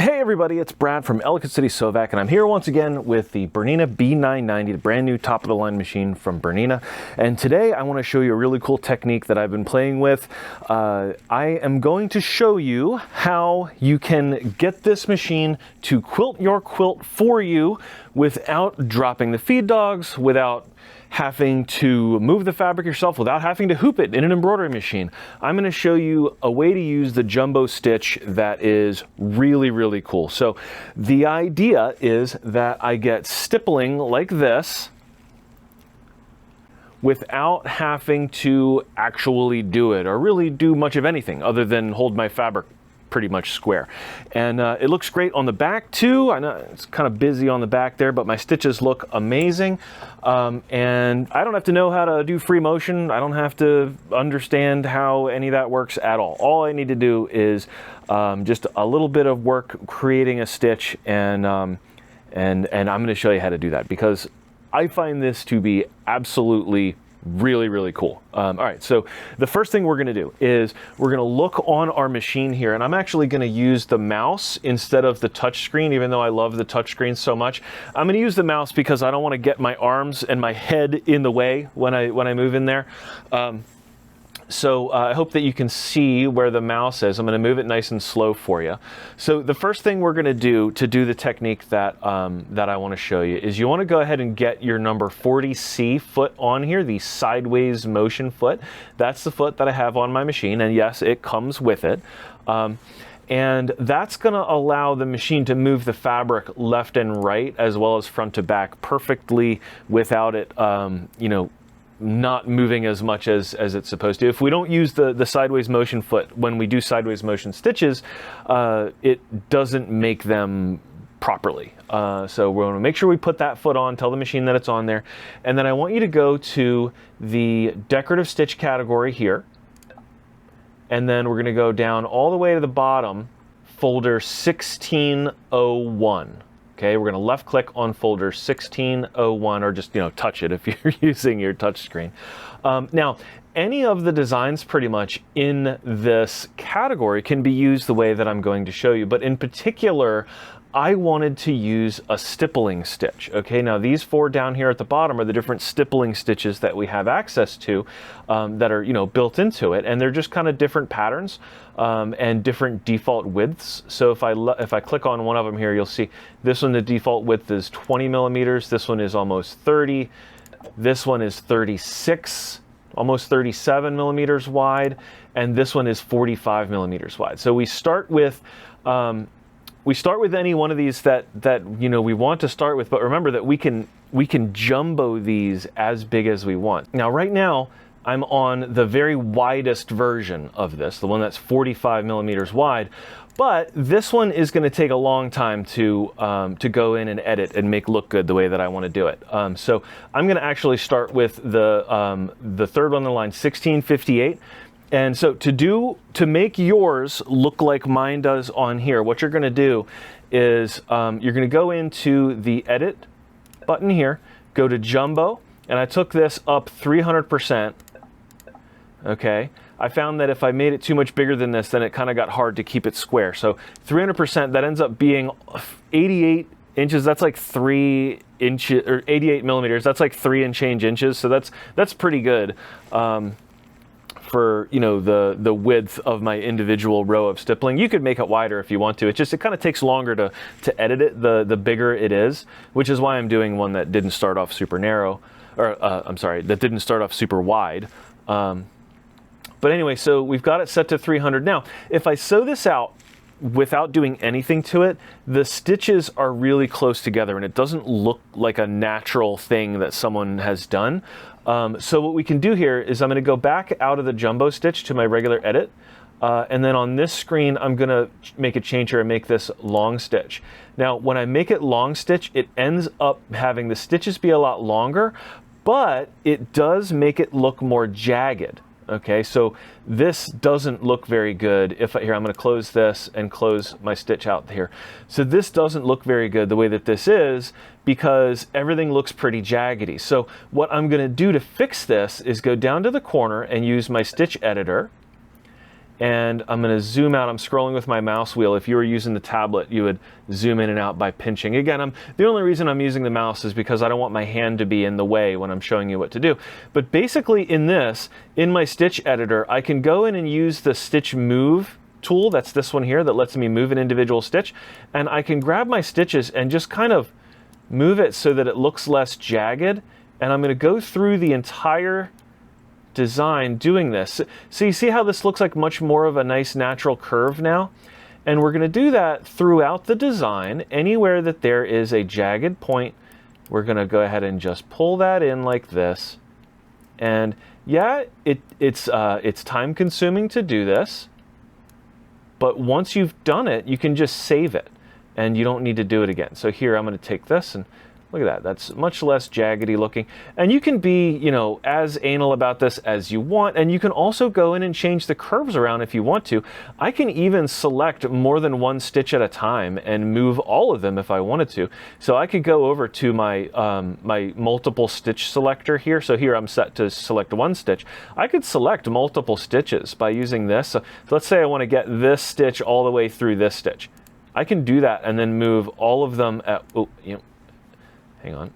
Hey everybody, it's Brad from Ellicott City Sovac, and I'm here once again with the BERNINA B990, the brand new top-of-the-line machine from Bernina. And today I want to show you a really cool technique that I've been playing with. I am going to show you how you can get this machine to quilt your quilt for you without dropping the feed dogs, without having to move the fabric yourself, without having to hoop it in an embroidery machine. I'm going to show you a way to use the jumbo stitch that is really cool. So the idea is that I get stippling like this without having to actually do it or really do much of anything other than hold my fabric pretty much square. And it looks great on the back too. I know it's kind of busy on the back there, but my stitches look amazing. And I don't have to know how to do free motion. I don't have to understand how any of that works at all. All I need to do is just a little bit of work creating a stitch, and I'm going to show you how to do that because I find this to be absolutely really cool. All right, so the first thing we're going to do is we're going to look on our machine here, and I'm actually going to use the mouse instead of the touch screen, even though I love the touch screen so much. I'm going to use the mouse because I don't want to get my arms and my head in the way when I move in there. So I hope that you can see where the mouse is. I'm going to move it nice and slow for you. So the first thing we're going to do the technique that I want to show you is you want to go ahead and get your number 40C foot on here, the sideways motion foot. That's the foot that I have on my machine, and yes, it comes with it. And that's going to allow the machine to move the fabric left and right as well as front to back perfectly without it, not moving as much as it's supposed to. If we don't use the sideways motion foot when we do sideways motion stitches, it doesn't make them properly. So we're going to make sure we put that foot on, tell the machine that it's on there, and then I want you to go to the decorative stitch category here, and then we're going to go down all the way to the bottom, folder 1601. Okay, we're going to left click on folder 1601, or just, touch it if you're using your touch screen. Now, any of the designs pretty much in this category can be used the way that I'm going to show you, but in particular, I wanted to use a stippling stitch. Okay, now these four down here at the bottom are the different stippling stitches that we have access to that are, built into it, and they're just kind of different patterns and different default widths. So if I click on one of them here, you'll see this one, the default width is 20 millimeters. This one is almost 30. This one is 36, almost 37 millimeters wide, and this one is 45 millimeters wide. So we start with any one of these that we want to start with, but remember that we can jumbo these as big as we want. Now right now I'm on the very widest version of this, the one that's 45 millimeters wide, but this one is going to take a long time to go in and edit and make look good the way that I want to do it. So I'm going to actually start with the third one on the line, 1658. And so to make yours look like mine does on here, what you're going to do is you're going to go into the edit button here, go to jumbo, and I took this up 300%. Okay, I found that if I made it too much bigger than this, then it kind of got hard to keep it square. So 300%, that ends up being 88 inches. That's like 3 inches, or 88 millimeters. That's like 3 and change inches. So that's pretty good. For the width of my individual row of stippling. You could make it wider if you want to. It kind of takes longer to edit it the bigger it is, which is why I'm doing one that didn't start off super narrow, or that didn't start off super wide. But anyway, so we've got it set to 300. Now, if I sew this out without doing anything to it, the stitches are really close together and it doesn't look like a natural thing that someone has done. So what we can do here is I'm going to go back out of the jumbo stitch to my regular edit. And then on this screen, I'm going to make a change here and make this long stitch. Now, when I make it long stitch, it ends up having the stitches be a lot longer, but it does make it look more jagged. Okay, so this doesn't look very good. Here, I'm going to close this and close my stitch out here. So this doesn't look very good the way that this is because everything looks pretty jaggedy. So what I'm going to do to fix this is go down to the corner and use my stitch editor and I'm going to zoom out. I'm scrolling with my mouse wheel. If you were using the tablet, you would zoom in and out by pinching. Again, the only reason I'm using the mouse is because I don't want my hand to be in the way when I'm showing you what to do. But basically in my stitch editor, I can go in and use the stitch move tool. That's this one here that lets me move an individual stitch. And I can grab my stitches and just kind of move it so that it looks less jagged. And I'm going to go through the entire design doing this. So you see how this looks like much more of a nice natural curve now? And we're going to do that throughout the design. Anywhere that there is a jagged point, we're going to go ahead and just pull that in like this. And yeah, it's time consuming to do this, but once you've done it, you can just save it and you don't need to do it again. So here I'm going to take this and look at that. That's much less jaggedy looking. And you can be, you know, as anal about this as you want. And you can also go in and change the curves around if you want to. I can even select more than one stitch at a time and move all of them if I wanted to. So I could go over to my, my multiple stitch selector here. So here I'm set to select one stitch. I could select multiple stitches by using this. So let's say I want to get this stitch all the way through this stitch. I can do that and then move all of them at, oh, you know, hang on.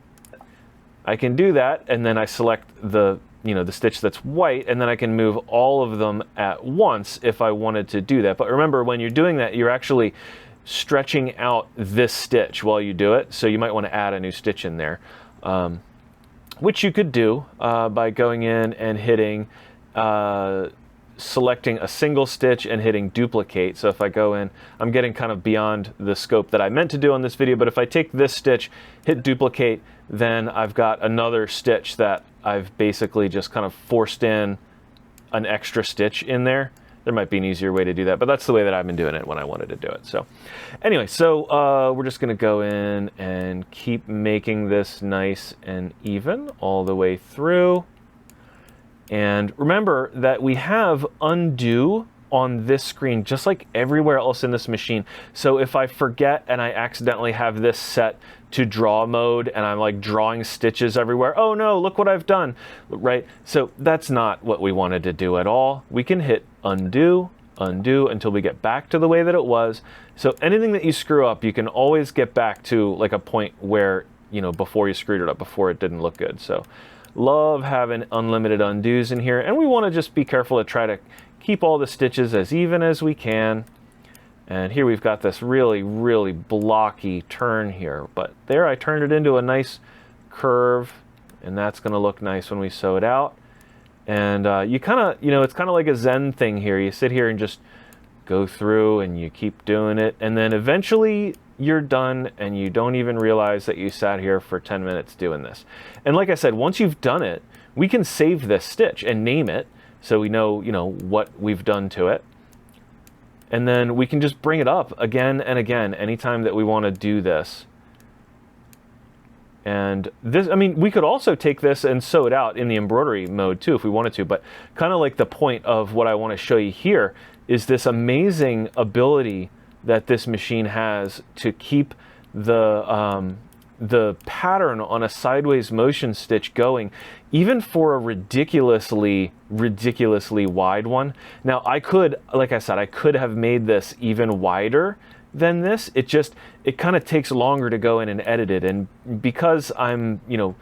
I can do that, and then I select the, you know, the stitch that's white, and then I can move all of them at once if I wanted to do that. But remember, when you're doing that, you're actually stretching out this stitch while you do it, so you might want to add a new stitch in there, which you could do by going in and hitting, selecting a single stitch and hitting duplicate. So if I go in, I'm getting kind of beyond the scope that I meant to do on this video, but if I take this stitch, hit duplicate, then I've got another stitch that I've basically just kind of forced in an extra stitch in there. There might be an easier way to do that, but that's the way that I've been doing it when I wanted to do it. So anyway, so we're just gonna go in and keep making this nice and even all the way through. And remember that we have undo on this screen, just like everywhere else in this machine. So if I forget and I accidentally have this set to draw mode and I'm like drawing stitches everywhere, oh no, look what I've done, right? So that's not what we wanted to do at all. We can hit undo, undo until we get back to the way that it was. So anything that you screw up, you can always get back to like a point where, you know, before you screwed it up, before it didn't look good. So love having unlimited undos in here, and we want to just be careful to try to keep all the stitches as even as we can. And here we've got this really, really blocky turn here, but there I turned it into a nice curve, and that's going to look nice when we sew it out. And you kind of, you know, it's kind of like a Zen thing here. You sit here and just go through and you keep doing it, and then eventually you're done and you don't even realize that you sat here for 10 minutes doing this. And like I said, once you've done it, we can save this stitch and name it so we know, you know, what we've done to it. And then we can just bring it up again and again anytime that we want to do this. And this, I mean, we could also take this and sew it out in the embroidery mode too if we wanted to, but kind of like the point of what I want to show you here is this amazing ability that this machine has to keep the pattern on a sideways motion stitch going, even for a ridiculously wide one. Now I could, like I said, I could have made this even wider than this. It kind of takes longer to go in and edit it. And because I'm, you know,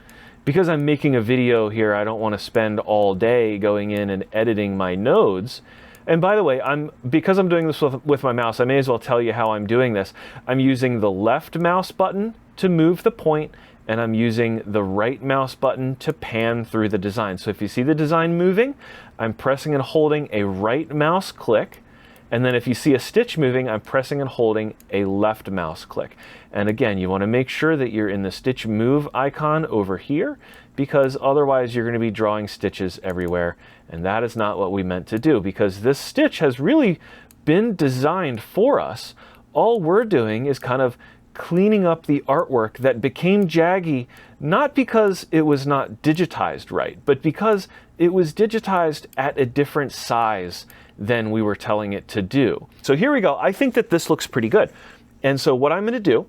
because I'm making a video here, I don't want to spend all day going in and editing my nodes. And by the way, because I'm doing this with my mouse, I may as well tell you how I'm doing this. I'm using the left mouse button to move the point, and I'm using the right mouse button to pan through the design. So if you see the design moving, I'm pressing and holding a right mouse click. And then if you see a stitch moving, I'm pressing and holding a left mouse click. And again, you want to make sure that you're in the stitch move icon over here, because otherwise you're going to be drawing stitches everywhere. And that is not what we meant to do, because this stitch has really been designed for us. All we're doing is kind of cleaning up the artwork that became jaggy, not because it was not digitized right, but because it was digitized at a different size than we were telling it to do. So here we go. I think that this looks pretty good. And so what I'm going to do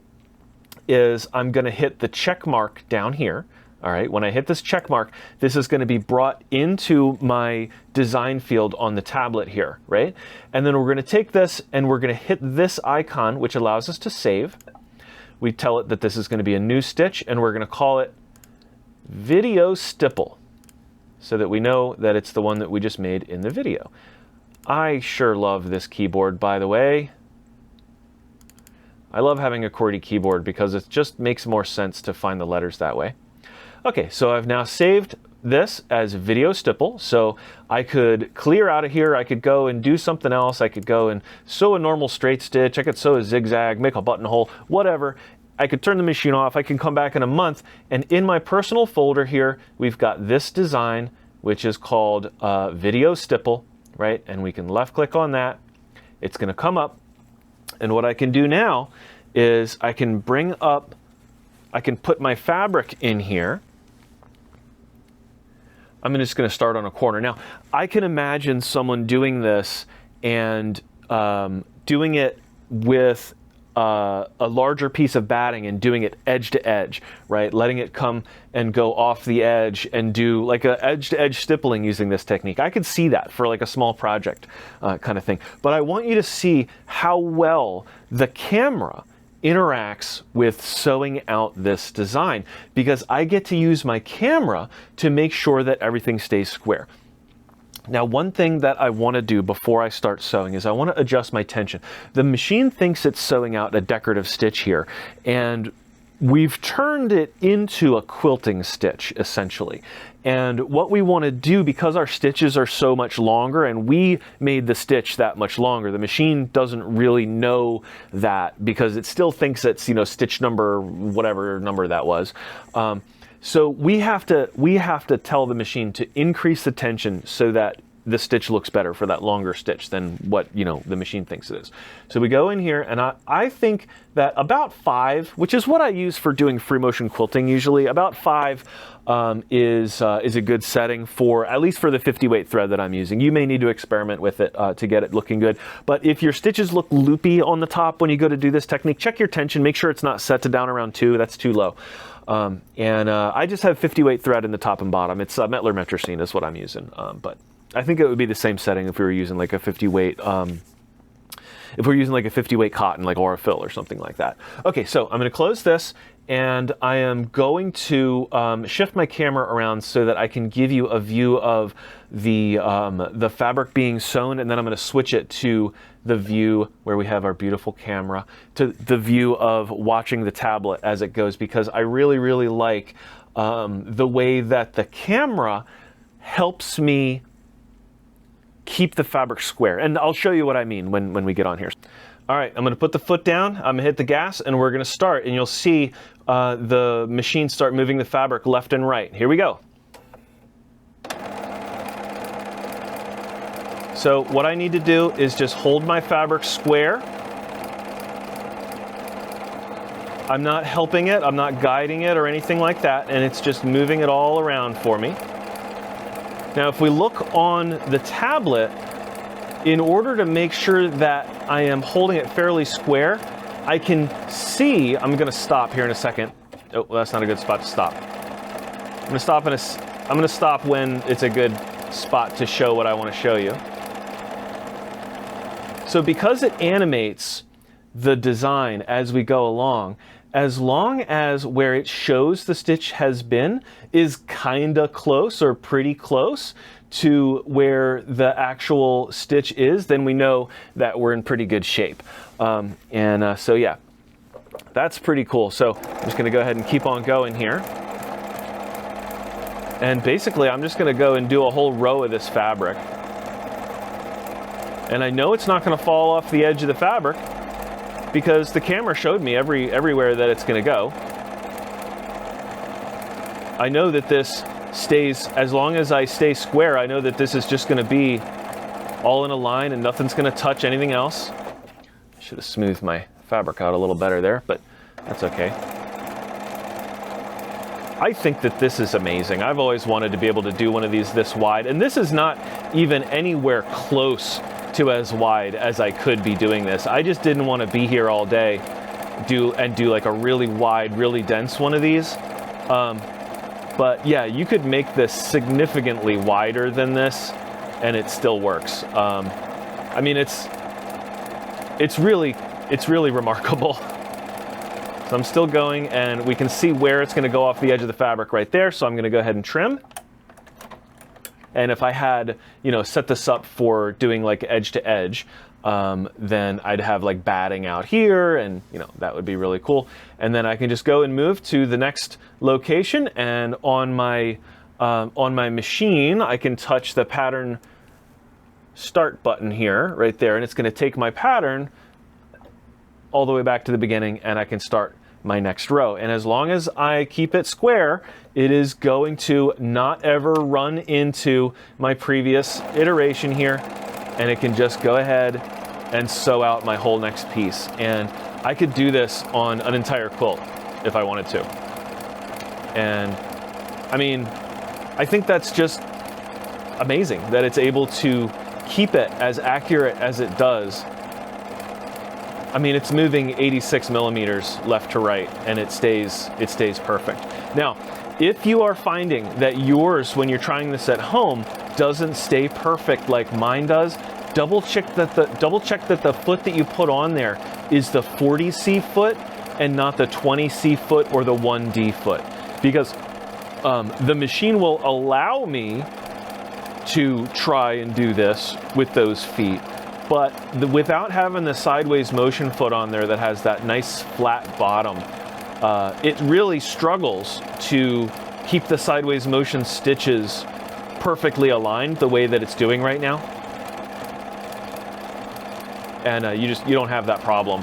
is I'm going to hit the check mark down here. All right, when I hit this check mark, this is going to be brought into my design field on the tablet here, right? And then we're going to take this and we're going to hit this icon, which allows us to save. We tell it that this is going to be a new stitch, and we're going to call it Video Stipple, so that we know that it's the one that we just made in the video. I sure love this keyboard, by the way. I love having a QWERTY keyboard because it just makes more sense to find the letters that way. Okay, so I've now saved this as Video Stipple, so I could clear out of here, I could go and do something else, I could go and sew a normal straight stitch, I could sew a zigzag, make a buttonhole, whatever. I could turn the machine off, I can come back in a month, and in my personal folder here, we've got this design, which is called Video Stipple, right? And we can left click on that, it's gonna come up, and what I can do now is I can bring up, I can put my fabric in here. I'm just going to start on a corner. Now, I can imagine someone doing this and doing it with a larger piece of batting and doing it edge to edge, right? Letting it come and go off the edge and do like a edge to edge stippling using this technique. I could see that for like a small project kind of thing. But I want you to see how well the camera interacts with sewing out this design, because I get to use my camera to make sure that everything stays square. Now, one thing that I want to do before I start sewing is I want to adjust my tension. The machine thinks it's sewing out a decorative stitch here, and we've turned it into a quilting stitch, essentially. And what we want to do, because our stitches are so much longer and we made the stitch that much longer, the machine doesn't really know that because it still thinks it's, you know, stitch number, whatever number that was. So we have to tell the machine to increase the tension so that the stitch looks better for that longer stitch than what, you know, the machine thinks it is. So we go in here, and I think that about 5, which is what I use for doing free motion quilting usually, about 5 is a good setting for, at least for the 50 weight thread that I'm using. You may need to experiment with it to get it looking good. But if your stitches look loopy on the top when you go to do this technique, check your tension, make sure it's not set to down around 2, that's too low. I just have 50 weight thread in the top and bottom. It's Mettler Metrocene is what I'm using, but I think it would be the same setting if we were using like a 50 weight, if we're using like a 50 weight cotton, like Aurifil or something like that. Okay, so I'm going to close this, and I am going to shift my camera around so that I can give you a view of the fabric being sewn, and then I'm going to switch it to the view where we have our beautiful camera, to the view of watching the tablet as it goes, because I really, really like the way that the camera helps me keep the fabric square. And I'll show you what I mean when we get on here. All right, I'm gonna put the foot down, I'm gonna hit the gas, and we're gonna start, and you'll see the machine start moving the fabric left and right. Here we go. So what I need to do is just hold my fabric square. I'm not helping it, I'm not guiding it or anything like that, and it's just moving it all around for me. Now, if we look on the tablet, in order to make sure that I am holding it fairly square, I can see, I'm gonna stop here in a second. Oh, well, that's not a good spot to stop. I'm gonna stop when it's a good spot to show what I wanna show you. So because it animates the design as we go along, as long as where it shows the stitch has been is kinda close or pretty close to where the actual stitch is, then we know that we're in pretty good shape. So yeah, that's pretty cool. So I'm just gonna go ahead and keep on going here. And basically I'm just gonna go and do a whole row of this fabric. And I know it's not gonna fall off the edge of the fabric, because the camera showed me everywhere that it's going to go. I know that this stays, as long as I stay square, I know that this is just going to be all in a line and nothing's going to touch anything else. I should have smoothed my fabric out a little better there, but that's okay. I think that this is amazing. I've always wanted to be able to do one of these this wide, and this is not even anywhere close to as wide as I could be doing this. I just didn't want to be here all day do like a really wide, really dense one of these. But yeah, you could make this significantly wider than this and it still works. I mean, it's really remarkable. So I'm still going, and we can see where it's going to go off the edge of the fabric right there. So I'm going to go ahead and trim. And if I had, set this up for doing like edge to edge, then I'd have like batting out here, and that would be really cool. And then I can just go and move to the next location, and on my machine, I can touch the pattern start button here, right there, and it's going to take my pattern all the way back to the beginning, and I can start my next row. And as long as I keep it square, it is going to not ever run into my previous iteration here, and it can just go ahead and sew out my whole next piece. And I could do this on an entire quilt if I wanted to. And I mean, I think that's just amazing that it's able to keep it as accurate as it does. I mean, it's moving 86 millimeters left to right, and it stays perfect. Now, if you are finding that yours, when you're trying this at home, doesn't stay perfect like mine does, double check that the foot that you put on there is the 40C foot and not the 20C foot or the 1D foot, because the machine will allow me to try and do this with those feet, but without having the sideways motion foot on there that has that nice flat bottom, it really struggles to keep the sideways motion stitches perfectly aligned the way that it's doing right now. And you don't have that problem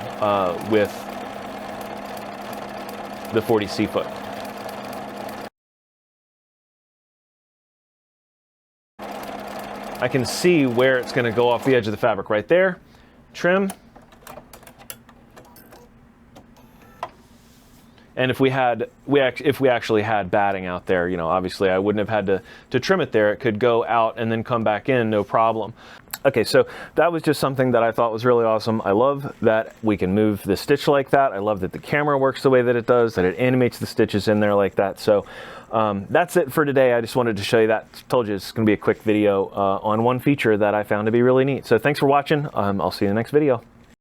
with the 40C foot. I can see where it's going to go off the edge of the fabric right there. Trim. And if we actually had batting out there, obviously I wouldn't have had to trim it there. It could go out and then come back in, no problem. Okay, so that was just something that I thought was really awesome. I love that we can move the stitch like that. I love that the camera works the way that it does, that it animates the stitches in there like that. So that's it for today. I just wanted to show you that. Told you it's going to be a quick video on one feature that I found to be really neat. So thanks for watching. I'll see you in the next video.